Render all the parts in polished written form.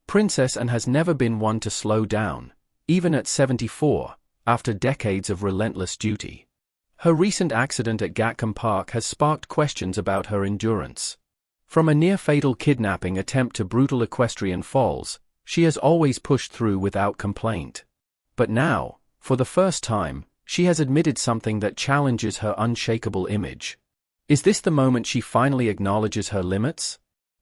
Princess Anne has never been one to slow down, even at 74, after decades of relentless duty. Her recent accident at Gatcombe Park has sparked questions about her endurance. From a near-fatal kidnapping attempt to brutal equestrian falls, she has always pushed through without complaint. But now, for the first time, she has admitted something that challenges her unshakable image. Is this the moment she finally acknowledges her limits?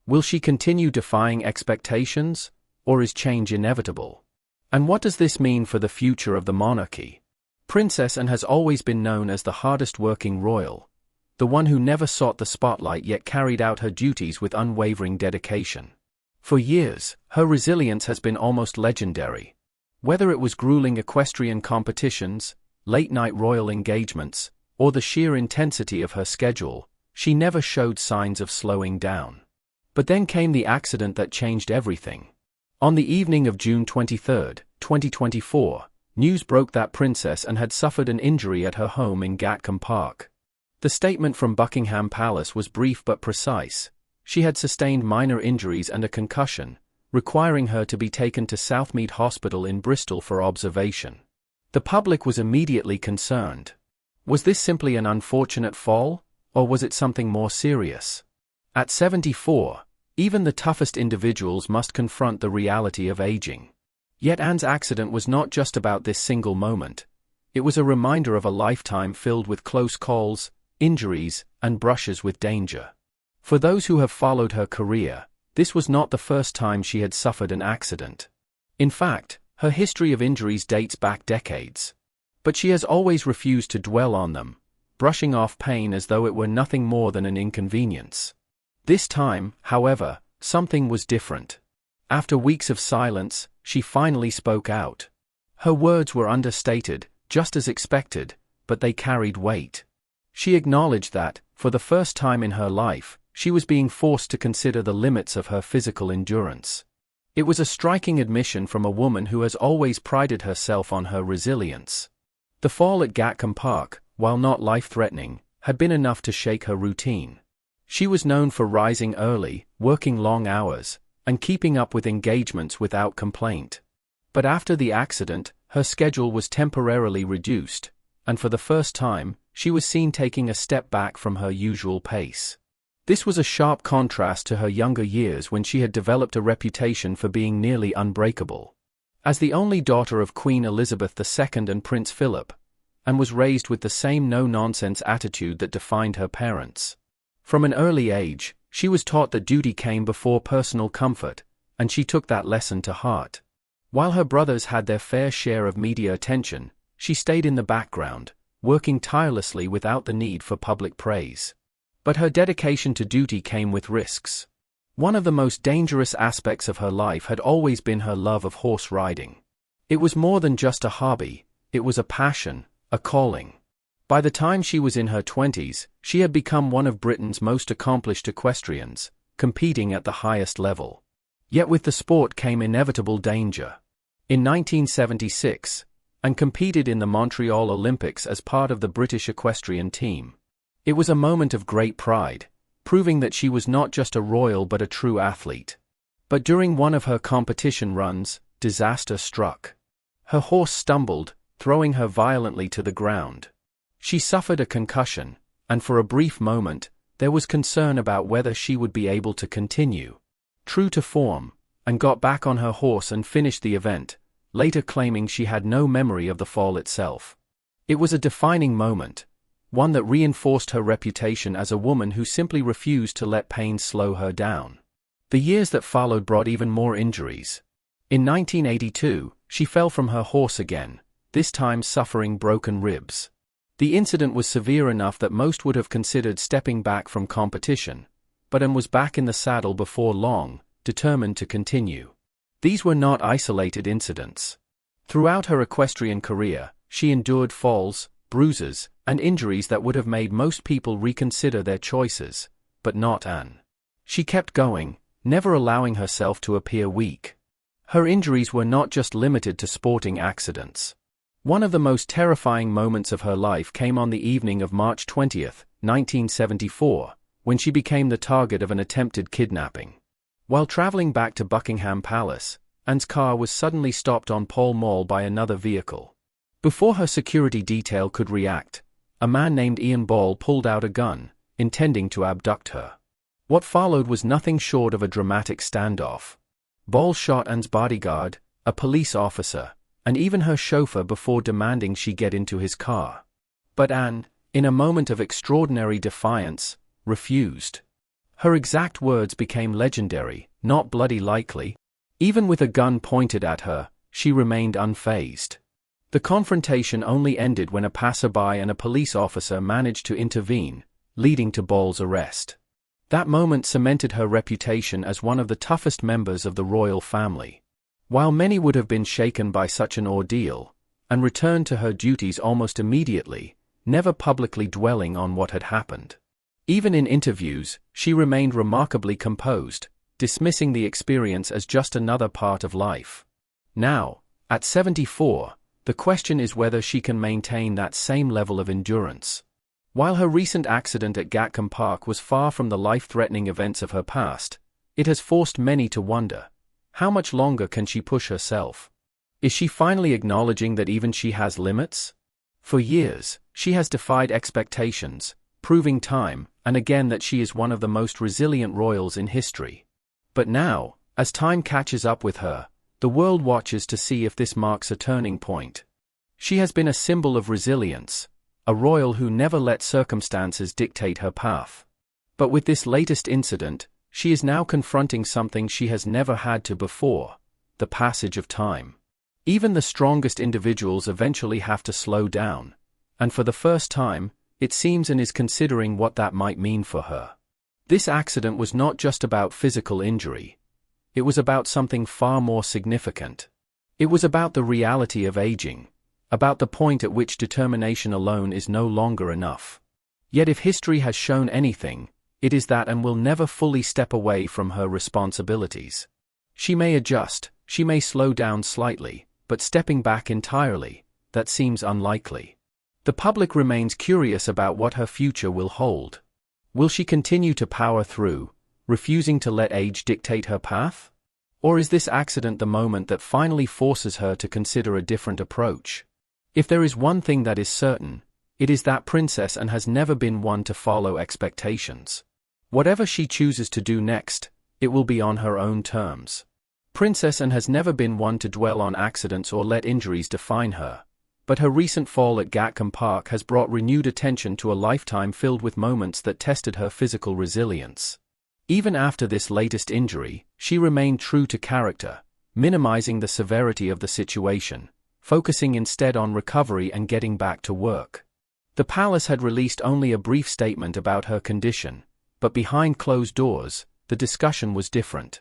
Will she continue defying expectations, or is change inevitable? And what does this mean for the future of the monarchy? Princess Anne has always been known as the hardest-working royal, the one who never sought the spotlight yet carried out her duties with unwavering dedication. For years, her resilience has been almost legendary. Whether it was grueling equestrian competitions, late-night royal engagements, or the sheer intensity of her schedule, she never showed signs of slowing down. But then came the accident that changed everything. On the evening of June 23, 2024, news broke that Princess Anne had suffered an injury at her home in Gatcombe Park. The statement from Buckingham Palace was brief but precise. She had sustained minor injuries and a concussion, requiring her to be taken to Southmead Hospital in Bristol for observation. The public was immediately concerned. Was this simply an unfortunate fall, or was it something more serious? At 74, even the toughest individuals must confront the reality of aging. Yet Anne's accident was not just about this single moment. It was a reminder of a lifetime filled with close calls, injuries, and brushes with danger. For those who have followed her career, this was not the first time she had suffered an accident. In fact, her history of injuries dates back decades. But she has always refused to dwell on them, brushing off pain as though it were nothing more than an inconvenience. This time, however, something was different. After weeks of silence, she finally spoke out. Her words were understated, just as expected, but they carried weight. She acknowledged that, for the first time in her life, she was being forced to consider the limits of her physical endurance. It was a striking admission from a woman who has always prided herself on her resilience. The fall at Gatcombe Park, while not life-threatening, had been enough to shake her routine. She was known for rising early, working long hours, and keeping up with engagements without complaint. But after the accident, her schedule was temporarily reduced, and for the first time, she was seen taking a step back from her usual pace. This was a sharp contrast to her younger years when she had developed a reputation for being nearly unbreakable. As the only daughter of Queen Elizabeth II and Prince Philip, Anne was raised with the same no-nonsense attitude that defined her parents. From an early age, she was taught that duty came before personal comfort, and she took that lesson to heart. While her brothers had their fair share of media attention, she stayed in the background, working tirelessly without the need for public praise. But her dedication to duty came with risks. One of the most dangerous aspects of her life had always been her love of horse riding. It was more than just a hobby, it was a passion, a calling. By the time she was in her 20s, she had become one of Britain's most accomplished equestrians, competing at the highest level. Yet with the sport came inevitable danger. In 1976, Anne competed in the Montreal Olympics as part of the British equestrian team. It was a moment of great pride, proving that she was not just a royal but a true athlete. But during one of her competition runs, disaster struck. Her horse stumbled, throwing her violently to the ground. She suffered a concussion, and for a brief moment, there was concern about whether she would be able to continue. True to form, Anne got back on her horse and finished the event, later claiming she had no memory of the fall itself. It was a defining moment, one that reinforced her reputation as a woman who simply refused to let pain slow her down. The years that followed brought even more injuries. In 1982, she fell from her horse again, this time suffering broken ribs. The incident was severe enough that most would have considered stepping back from competition, but Anne was back in the saddle before long, determined to continue. These were not isolated incidents. Throughout her equestrian career, she endured falls, bruises, and injuries that would have made most people reconsider their choices, but not Anne. She kept going, never allowing herself to appear weak. Her injuries were not just limited to sporting accidents. One of the most terrifying moments of her life came on the evening of March 20, 1974, when she became the target of an attempted kidnapping. While traveling back to Buckingham Palace, Anne's car was suddenly stopped on Pall Mall by another vehicle. Before her security detail could react, a man named Ian Ball pulled out a gun, intending to abduct her. What followed was nothing short of a dramatic standoff. Ball shot Anne's bodyguard, a police officer, and even her chauffeur before demanding she get into his car. But Anne, in a moment of extraordinary defiance, refused. Her exact words became legendary, "Not bloody likely." Even with a gun pointed at her, she remained unfazed. The confrontation only ended when a passerby and a police officer managed to intervene, leading to Ball's arrest. That moment cemented her reputation as one of the toughest members of the royal family. While many would have been shaken by such an ordeal, Anne returned to her duties almost immediately, never publicly dwelling on what had happened. Even in interviews, she remained remarkably composed, dismissing the experience as just another part of life. Now, at 74, the question is whether she can maintain that same level of endurance. While her recent accident at Gatcombe Park was far from the life-threatening events of her past, it has forced many to wonder, how much longer can she push herself? Is she finally acknowledging that even she has limits? For years, she has defied expectations, proving time and again that she is one of the most resilient royals in history. But now, as time catches up with her, the world watches to see if this marks a turning point. She has been a symbol of resilience, a royal who never let circumstances dictate her path. But with this latest incident, she is now confronting something she has never had to before: the passage of time. Even the strongest individuals eventually have to slow down, and for the first time, it seems Anne is considering what that might mean for her. This accident was not just about physical injury. It was about something far more significant. It was about the reality of aging, about the point at which determination alone is no longer enough. Yet if history has shown anything, it is that Anne will never fully step away from her responsibilities. She may adjust, she may slow down slightly, but stepping back entirely, that seems unlikely. The public remains curious about what her future will hold. Will she continue to power through, refusing to let age dictate her path? Or is this accident the moment that finally forces her to consider a different approach? If there is one thing that is certain, it is that Princess Anne has never been one to follow expectations. Whatever she chooses to do next, it will be on her own terms. Princess Anne has never been one to dwell on accidents or let injuries define her. But her recent fall at Gatcombe Park has brought renewed attention to a lifetime filled with moments that tested her physical resilience. Even after this latest injury, she remained true to character, minimizing the severity of the situation, focusing instead on recovery and getting back to work. The palace had released only a brief statement about her condition, but behind closed doors, the discussion was different.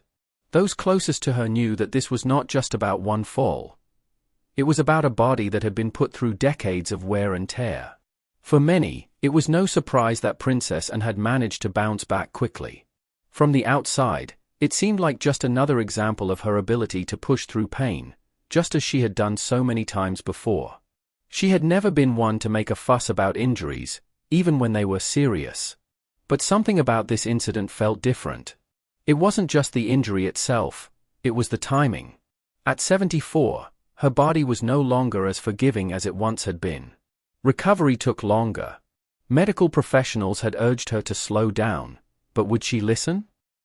Those closest to her knew that this was not just about one fall. It was about a body that had been put through decades of wear and tear. For many, it was no surprise that Princess Anne had managed to bounce back quickly. From the outside, it seemed like just another example of her ability to push through pain, just as she had done so many times before. She had never been one to make a fuss about injuries, even when they were serious. But something about this incident felt different. It wasn't just the injury itself, it was the timing. At 74, her body was no longer as forgiving as it once had been. Recovery took longer. Medical professionals had urged her to slow down, but would she listen?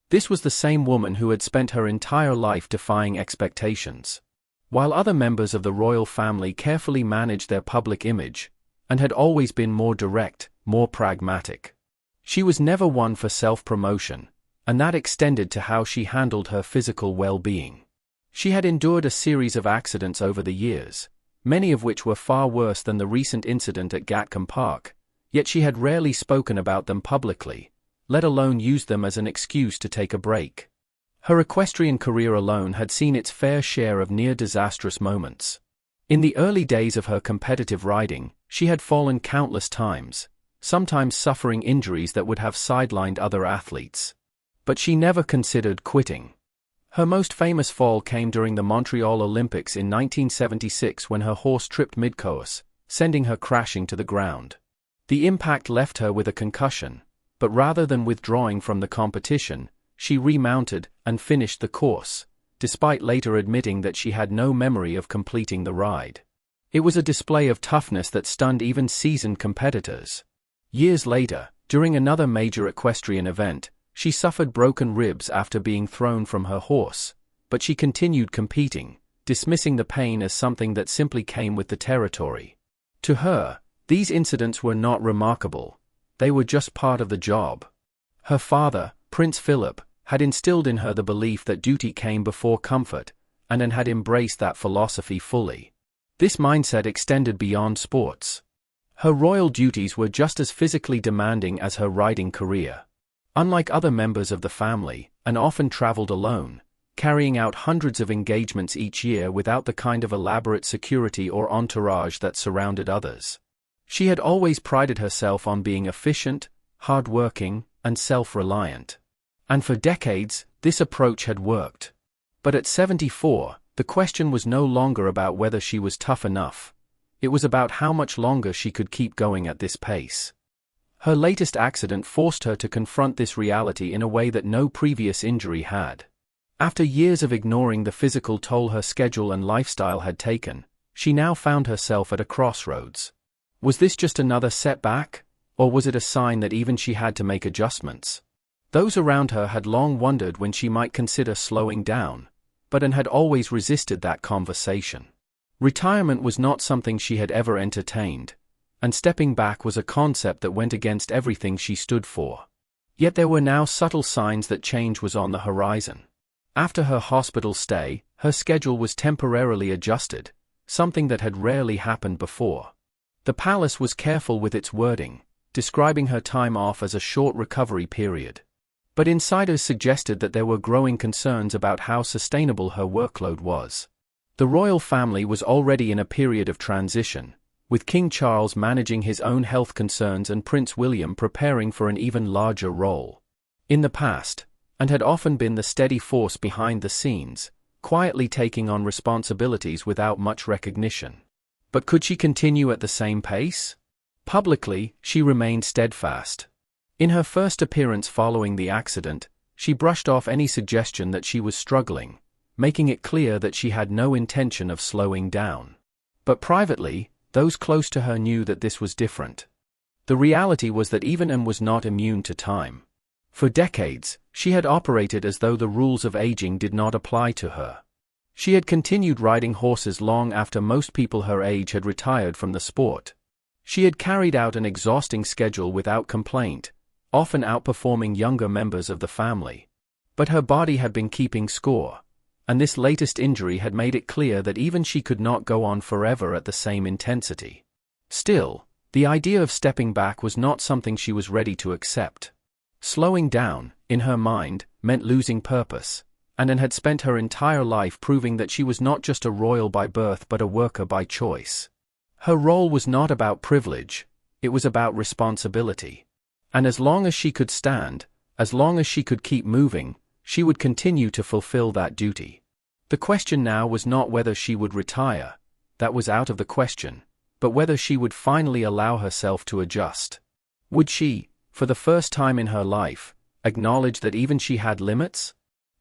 This was the same woman who had spent her entire life defying expectations. While other members of the royal family carefully managed their public image, and had always been more direct, more pragmatic. She was never one for self-promotion, and that extended to how she handled her physical well-being. She had endured a series of accidents over the years, many of which were far worse than the recent incident at Gatcombe Park, yet she had rarely spoken about them publicly, let alone used them as an excuse to take a break. Her equestrian career alone had seen its fair share of near-disastrous moments. In the early days of her competitive riding, she had fallen countless times, sometimes suffering injuries that would have sidelined other athletes. But she never considered quitting. Her most famous fall came during the Montreal Olympics in 1976 when her horse tripped mid-course, sending her crashing to the ground. The impact left her with a concussion, but rather than withdrawing from the competition, she remounted and finished the course, despite later admitting that she had no memory of completing the ride. It was a display of toughness that stunned even seasoned competitors. Years later, during another major equestrian event, she suffered broken ribs after being thrown from her horse, but she continued competing, dismissing the pain as something that simply came with the territory. To her, these incidents were not remarkable, they were just part of the job. Her father, Prince Philip, had instilled in her the belief that duty came before comfort, and had embraced that philosophy fully. This mindset extended beyond sports. Her royal duties were just as physically demanding as her riding career. Unlike other members of the family, Anne often traveled alone, carrying out hundreds of engagements each year without the kind of elaborate security or entourage that surrounded others. She had always prided herself on being efficient, hard-working, and self-reliant. And for decades, this approach had worked. But at 74, the question was no longer about whether she was tough enough. It was about how much longer she could keep going at this pace. Her latest accident forced her to confront this reality in a way that no previous injury had. After years of ignoring the physical toll her schedule and lifestyle had taken, she now found herself at a crossroads. Was this just another setback, or was it a sign that even she had to make adjustments? Those around her had long wondered when she might consider slowing down, but Anne had always resisted that conversation. Retirement was not something she had ever entertained, and stepping back was a concept that went against everything she stood for. Yet there were now subtle signs that change was on the horizon. After her hospital stay, her schedule was temporarily adjusted, something that had rarely happened before. The palace was careful with its wording, describing her time off as a short recovery period. But insiders suggested that there were growing concerns about how sustainable her workload was. The royal family was already in a period of transition, with King Charles managing his own health concerns and Prince William preparing for an even larger role. In the past, Anne had often been the steady force behind the scenes, quietly taking on responsibilities without much recognition. But could she continue at the same pace? Publicly, she remained steadfast. In her first appearance following the accident, she brushed off any suggestion that she was struggling, making it clear that she had no intention of slowing down. But privately, those close to her knew that this was different. The reality was that even Anne was not immune to time. For decades, she had operated as though the rules of aging did not apply to her. She had continued riding horses long after most people her age had retired from the sport. She had carried out an exhausting schedule without complaint, often outperforming younger members of the family. But her body had been keeping score, and this latest injury had made it clear that even she could not go on forever at the same intensity. Still, the idea of stepping back was not something she was ready to accept. Slowing down, in her mind, meant losing purpose, and Anne had spent her entire life proving that she was not just a royal by birth but a worker by choice. Her role was not about privilege, it was about responsibility. And as long as she could stand, as long as she could keep moving, she would continue to fulfill that duty. The question now was not whether she would retire, that was out of the question, but whether she would finally allow herself to adjust. Would she, for the first time in her life, acknowledge that even she had limits?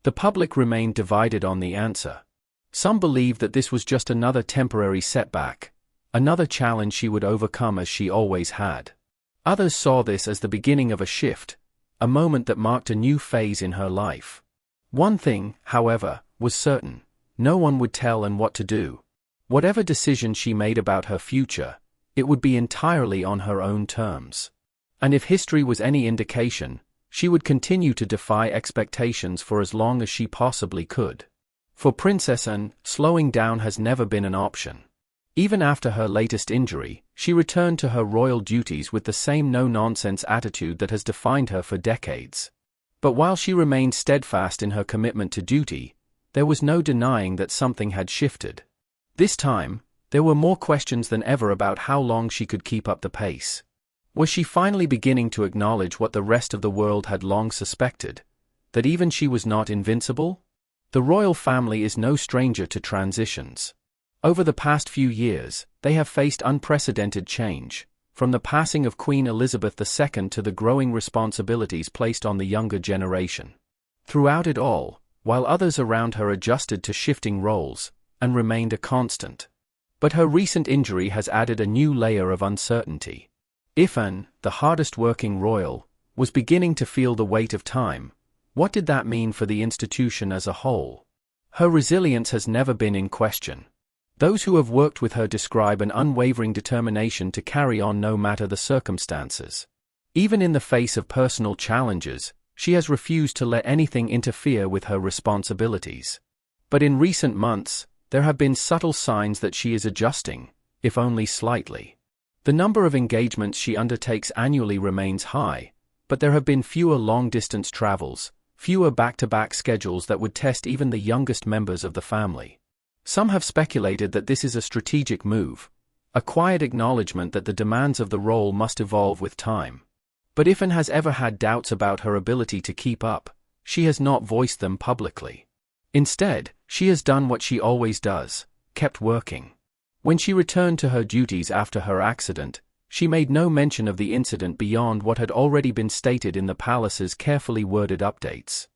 The public remained divided on the answer. Some believed that this was just another temporary setback, another challenge she would overcome as she always had. Others saw this as the beginning of a shift, a moment that marked a new phase in her life. One thing, however, was certain: no one would tell Anne what to do. Whatever decision she made about her future, it would be entirely on her own terms. And if history was any indication, she would continue to defy expectations for as long as she possibly could. For Princess Anne, slowing down has never been an option. Even after her latest injury, she returned to her royal duties with the same no-nonsense attitude that has defined her for decades. But while she remained steadfast in her commitment to duty, there was no denying that something had shifted. This time, there were more questions than ever about how long she could keep up the pace. Was she finally beginning to acknowledge what the rest of the world had long suspected, that even she was not invincible? The royal family is no stranger to transitions. Over the past few years, they have faced unprecedented change, from the passing of Queen Elizabeth II to the growing responsibilities placed on the younger generation. throughout it all, while others around her adjusted to shifting roles and remained a constant. But her recent injury has added a new layer of uncertainty. If Anne, the hardest-working royal, was beginning to feel the weight of time, what did that mean for the institution as a whole? Her resilience has never been in question. Those who have worked with her describe an unwavering determination to carry on no matter the circumstances. Even in the face of personal challenges, she has refused to let anything interfere with her responsibilities. But in recent months, there have been subtle signs that she is adjusting, if only slightly. The number of engagements she undertakes annually remains high, but there have been fewer long-distance travels, fewer back-to-back schedules that would test even the youngest members of the family. Some have speculated that this is a strategic move, a quiet acknowledgement that the demands of the role must evolve with time. But if Anne has ever had doubts about her ability to keep up, she has not voiced them publicly. Instead, she has done what she always does, kept working. When she returned to her duties after her accident, she made no mention of the incident beyond what had already been stated in the palace's carefully worded updates.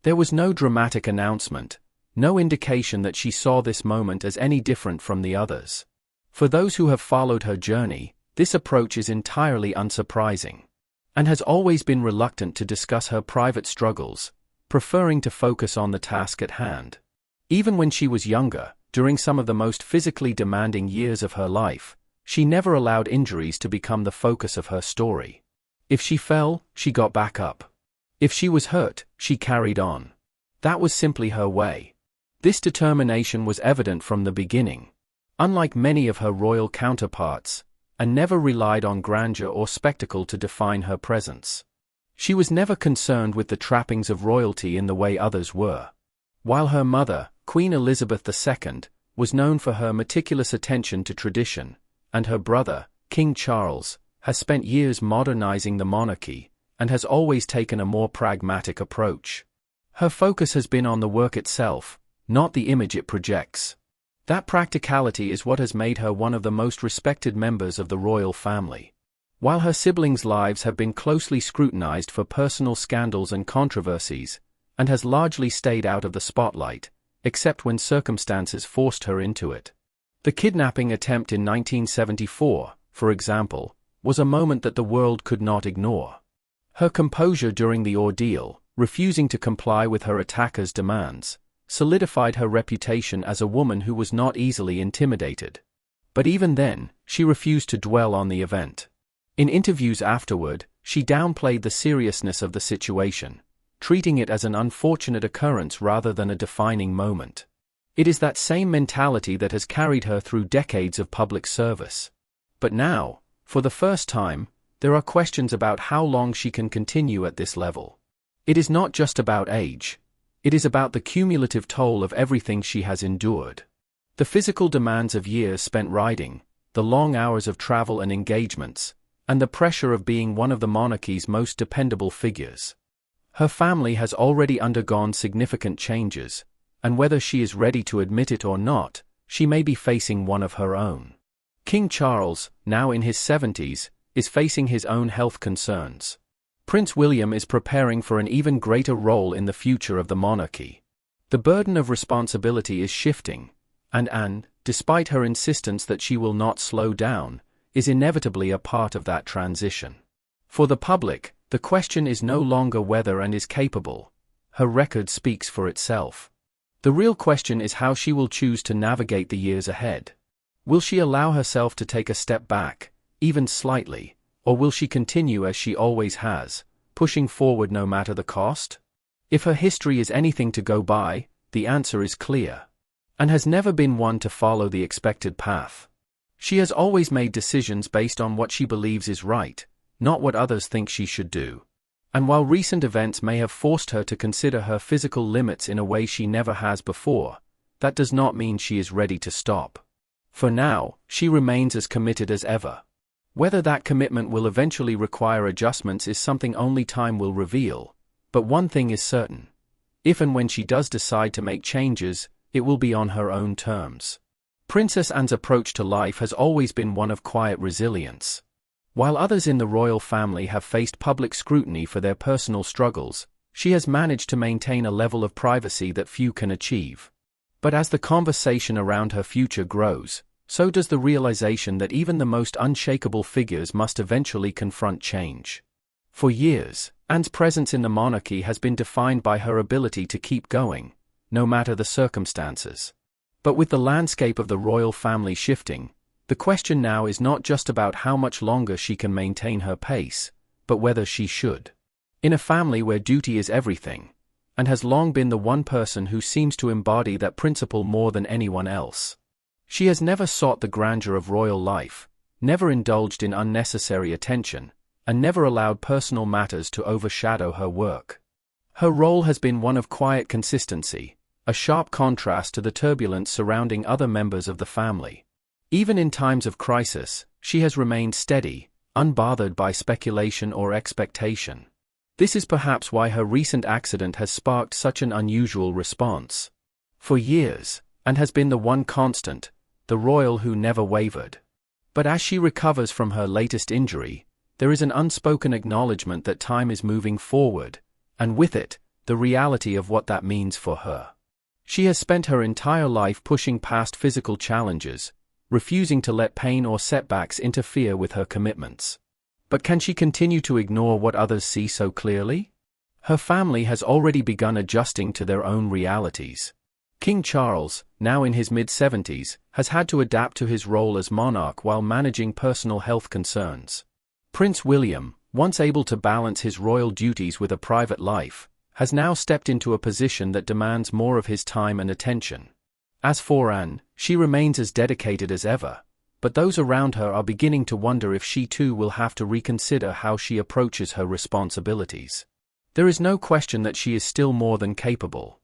There was no dramatic announcement, no indication that she saw this moment as any different from the others. For those who have followed her journey, this approach is entirely unsurprising. Anne has always been reluctant to discuss her private struggles, preferring to focus on the task at hand. Even when she was younger, during some of the most physically demanding years of her life, she never allowed injuries to become the focus of her story. If she fell, she got back up. If she was hurt, she carried on. That was simply her way. This determination was evident from the beginning. Unlike many of her royal counterparts, Anne never relied on grandeur or spectacle to define her presence. She was never concerned with the trappings of royalty in the way others were. While her mother, Queen Elizabeth II, was known for her meticulous attention to tradition, and her brother, King Charles, has spent years modernizing the monarchy, and has always taken a more pragmatic approach. Her focus has been on the work itself, not the image it projects. That practicality is what has made her one of the most respected members of the royal family. While her siblings' lives have been closely scrutinized for personal scandals and controversies, and has largely stayed out of the spotlight, except when circumstances forced her into it. The kidnapping attempt in 1974, for example, was a moment that the world could not ignore. Her composure during the ordeal, refusing to comply with her attackers' demands, solidified her reputation as a woman who was not easily intimidated. But even then, she refused to dwell on the event. In interviews afterward, she downplayed the seriousness of the situation, treating it as an unfortunate occurrence rather than a defining moment. It is that same mentality that has carried her through decades of public service. But now, for the first time, there are questions about how long she can continue at this level. It is not just about age. It is about the cumulative toll of everything she has endured. The physical demands of years spent riding, the long hours of travel and engagements, and the pressure of being one of the monarchy's most dependable figures. Her family has already undergone significant changes, and whether she is ready to admit it or not, she may be facing one of her own. King Charles, now in his 70s, is facing his own health concerns. Prince William is preparing for an even greater role in the future of the monarchy. The burden of responsibility is shifting, and Anne, despite her insistence that she will not slow down, is inevitably a part of that transition. For the public, the question is no longer whether Anne is capable. Her record speaks for itself. The real question is how she will choose to navigate the years ahead. Will she allow herself to take a step back, even slightly, or will she continue as she always has, pushing forward no matter the cost? If her history is anything to go by, the answer is clear. Anne has never been one to follow the expected path. She has always made decisions based on what she believes is right, not what others think she should do. And while recent events may have forced her to consider her physical limits in a way she never has before, that does not mean she is ready to stop. For now, she remains as committed as ever. Whether that commitment will eventually require adjustments is something only time will reveal, but one thing is certain. If and when she does decide to make changes, it will be on her own terms. Princess Anne's approach to life has always been one of quiet resilience. While others in the royal family have faced public scrutiny for their personal struggles, she has managed to maintain a level of privacy that few can achieve. But as the conversation around her future grows, so does the realization that even the most unshakable figures must eventually confront change. For years, Anne's presence in the monarchy has been defined by her ability to keep going, no matter the circumstances. But with the landscape of the royal family shifting, the question now is not just about how much longer she can maintain her pace, but whether she should. In a family where duty is everything, and has long been the one person who seems to embody that principle more than anyone else. She has never sought the grandeur of royal life, never indulged in unnecessary attention, and never allowed personal matters to overshadow her work. Her role has been one of quiet consistency, a sharp contrast to the turbulence surrounding other members of the family. Even in times of crisis, she has remained steady, unbothered by speculation or expectation. This is perhaps why her recent accident has sparked such an unusual response. For years, Anne has been the one constant, the royal who never wavered. But as she recovers from her latest injury, there is an unspoken acknowledgement that time is moving forward, and with it, the reality of what that means for her. She has spent her entire life pushing past physical challenges, refusing to let pain or setbacks interfere with her commitments. But can she continue to ignore what others see so clearly? Her family has already begun adjusting to their own realities. King Charles, now in his mid-70s, has had to adapt to his role as monarch while managing personal health concerns. Prince William, once able to balance his royal duties with a private life, has now stepped into a position that demands more of his time and attention. As for Anne, she remains as dedicated as ever, but those around her are beginning to wonder if she too will have to reconsider how she approaches her responsibilities. There is no question that she is still more than capable.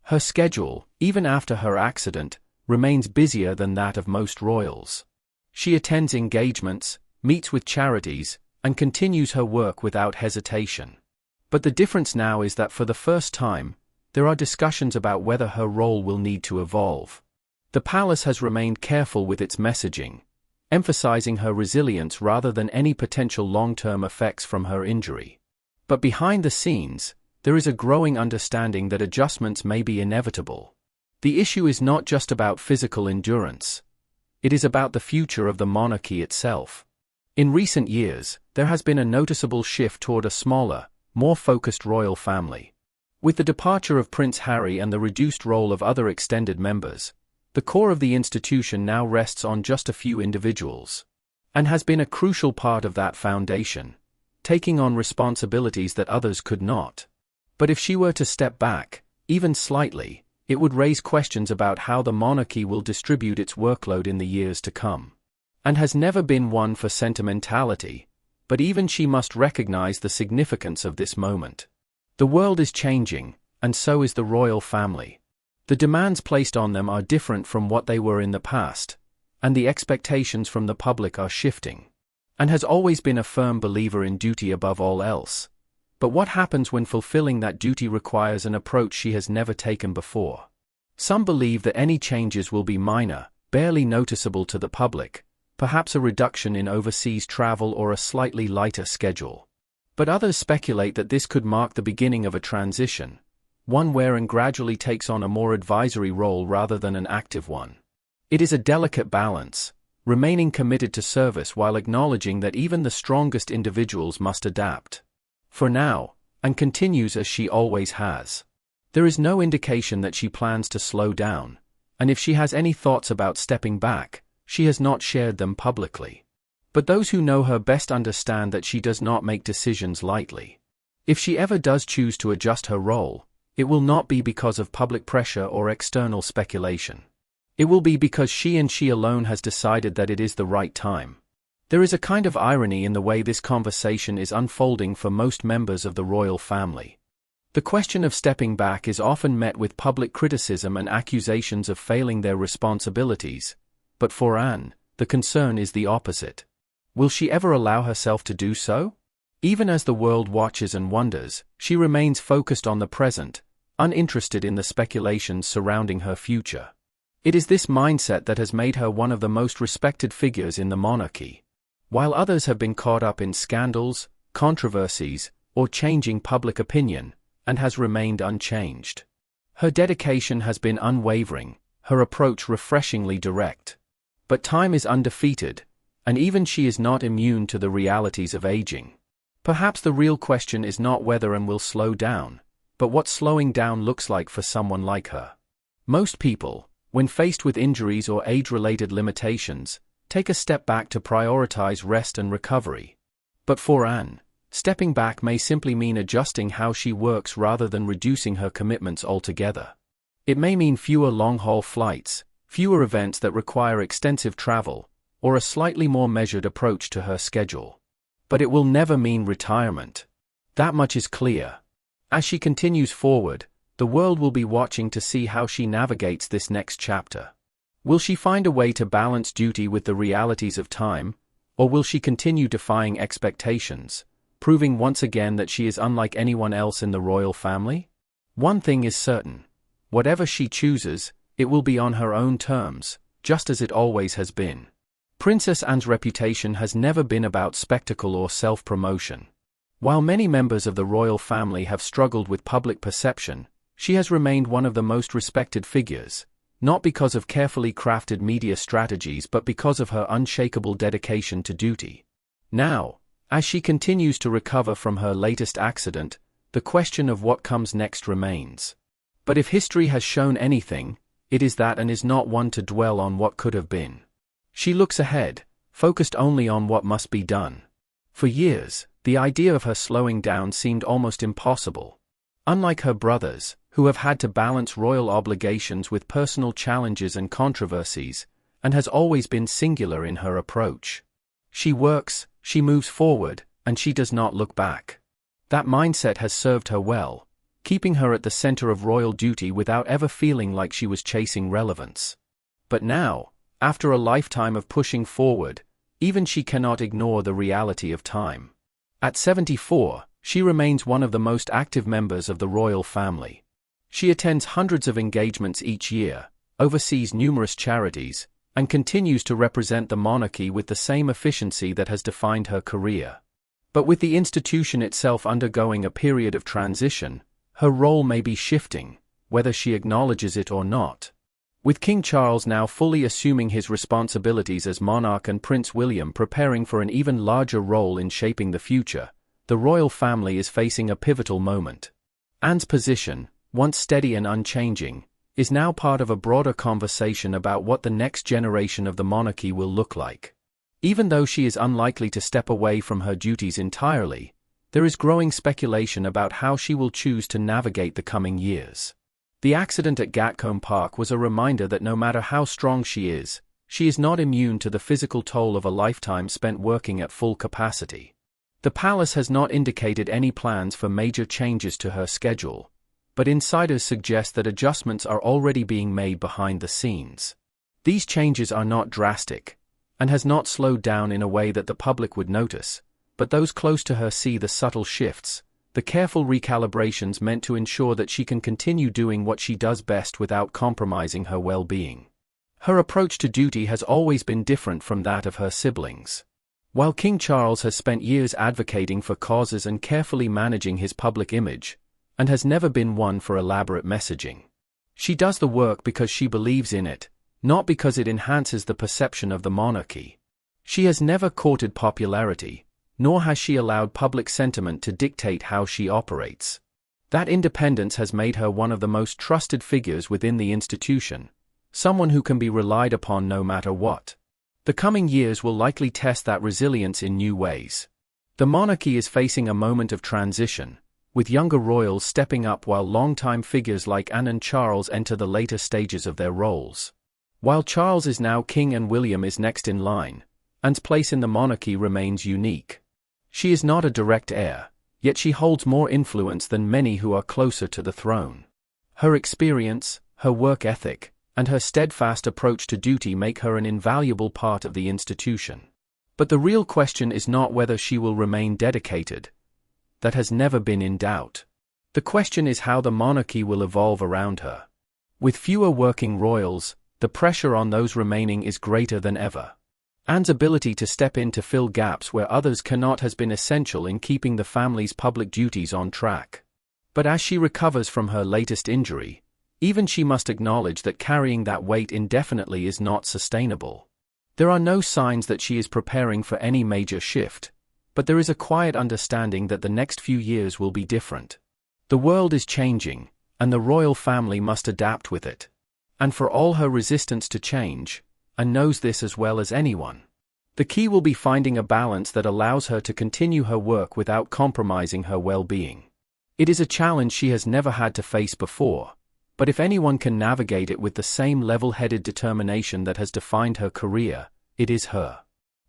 Her schedule, even after her accident, remains busier than that of most royals. She attends engagements, meets with charities, and continues her work without hesitation. But the difference now is that for the first time, there are discussions about whether her role will need to evolve. The palace has remained careful with its messaging, emphasizing her resilience rather than any potential long-term effects from her injury. But behind the scenes, there is a growing understanding that adjustments may be inevitable. The issue is not just about physical endurance. It is about the future of the monarchy itself. In recent years, there has been a noticeable shift toward a smaller, more focused royal family. With the departure of Prince Harry and the reduced role of other extended members, the core of the institution now rests on just a few individuals. Anne has been a crucial part of that foundation, taking on responsibilities that others could not. But if she were to step back, even slightly, it would raise questions about how the monarchy will distribute its workload in the years to come. Anne has never been one for sentimentality, but even she must recognize the significance of this moment. The world is changing, and so is the royal family. The demands placed on them are different from what they were in the past, and the expectations from the public are shifting. Anne has always been a firm believer in duty above all else. But what happens when fulfilling that duty requires an approach she has never taken before? Some believe that any changes will be minor, barely noticeable to the public, perhaps a reduction in overseas travel or a slightly lighter schedule. But others speculate that this could mark the beginning of a transition, one where Anne gradually takes on a more advisory role rather than an active one. It is a delicate balance, remaining committed to service while acknowledging that even the strongest individuals must adapt. For now, Anne continues as she always has. There is no indication that she plans to slow down, and if she has any thoughts about stepping back, she has not shared them publicly. But those who know her best understand that she does not make decisions lightly. If she ever does choose to adjust her role, it will not be because of public pressure or external speculation. It will be because she and she alone has decided that it is the right time. There is a kind of irony in the way this conversation is unfolding for most members of the royal family. The question of stepping back is often met with public criticism and accusations of failing their responsibilities, but for Anne, the concern is the opposite. Will she ever allow herself to do so? Even as the world watches and wonders, she remains focused on the present, uninterested in the speculations surrounding her future. It is this mindset that has made her one of the most respected figures in the monarchy. While others have been caught up in scandals, controversies, or changing public opinion, and has remained unchanged. Her dedication has been unwavering, her approach refreshingly direct. But time is undefeated, and even she is not immune to the realities of aging. Perhaps the real question is not whether Anne will slow down, but what slowing down looks like for someone like her. Most people, when faced with injuries or age-related limitations, take a step back to prioritize rest and recovery. But for Anne, stepping back may simply mean adjusting how she works rather than reducing her commitments altogether. It may mean fewer long-haul flights, fewer events that require extensive travel, or a slightly more measured approach to her schedule. But it will never mean retirement. That much is clear. As she continues forward, the world will be watching to see how she navigates this next chapter. Will she find a way to balance duty with the realities of time, or will she continue defying expectations, proving once again that she is unlike anyone else in the royal family? One thing is certain. Whatever she chooses, it will be on her own terms, just as it always has been. Princess Anne's reputation has never been about spectacle or self-promotion. While many members of the royal family have struggled with public perception, she has remained one of the most respected figures, not because of carefully crafted media strategies but because of her unshakable dedication to duty. Now, as she continues to recover from her latest accident, the question of what comes next remains. But if history has shown anything, it is that Anne is not one to dwell on what could have been. She looks ahead, focused only on what must be done. For years, the idea of her slowing down seemed almost impossible. Unlike her brothers, who have had to balance royal obligations with personal challenges and controversies, Anne has always been singular in her approach. She works, she moves forward, and she does not look back. That mindset has served her well, keeping her at the center of royal duty without ever feeling like she was chasing relevance. But now, after a lifetime of pushing forward, even she cannot ignore the reality of time. At 74, she remains one of the most active members of the royal family. She attends hundreds of engagements each year, oversees numerous charities, and continues to represent the monarchy with the same efficiency that has defined her career. But with the institution itself undergoing a period of transition, her role may be shifting, whether she acknowledges it or not. With King Charles now fully assuming his responsibilities as monarch and Prince William preparing for an even larger role in shaping the future, the royal family is facing a pivotal moment. Anne's position, once steady and unchanging, is now part of a broader conversation about what the next generation of the monarchy will look like. Even though she is unlikely to step away from her duties entirely, there is growing speculation about how she will choose to navigate the coming years. The accident at Gatcombe Park was a reminder that no matter how strong she is not immune to the physical toll of a lifetime spent working at full capacity. The palace has not indicated any plans for major changes to her schedule, but insiders suggest that adjustments are already being made behind the scenes. These changes are not drastic, and has not slowed down in a way that the public would notice, but those close to her see the subtle shifts, the careful recalibrations meant to ensure that she can continue doing what she does best without compromising her well-being. Her approach to duty has always been different from that of her siblings. While King Charles has spent years advocating for causes and carefully managing his public image, and has never been one for elaborate messaging. She does the work because she believes in it, not because it enhances the perception of the monarchy. She has never courted popularity, nor has she allowed public sentiment to dictate how she operates. That independence has made her one of the most trusted figures within the institution, someone who can be relied upon no matter what. The coming years will likely test that resilience in new ways. The monarchy is facing a moment of transition, with younger royals stepping up while longtime figures like Anne and Charles enter the later stages of their roles. While Charles is now king and William is next in line, Anne's place in the monarchy remains unique. She is not a direct heir, yet she holds more influence than many who are closer to the throne. Her experience, her work ethic, and her steadfast approach to duty make her an invaluable part of the institution. But the real question is not whether she will remain dedicated. That has never been in doubt. The question is how the monarchy will evolve around her. With fewer working royals, the pressure on those remaining is greater than ever. Anne's ability to step in to fill gaps where others cannot has been essential in keeping the family's public duties on track. But as she recovers from her latest injury, even she must acknowledge that carrying that weight indefinitely is not sustainable. There are no signs that she is preparing for any major shift, but there is a quiet understanding that the next few years will be different. The world is changing, and the royal family must adapt with it. And for all her resistance to change, Anne knows this as well as anyone. The key will be finding a balance that allows her to continue her work without compromising her well-being. It is a challenge she has never had to face before, but if anyone can navigate it with the same level-headed determination that has defined her career, it is her.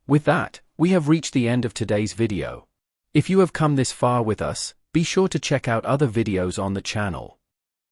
With that, we have reached the end of today's video. If you have come this far with us, be sure to check out other videos on the channel.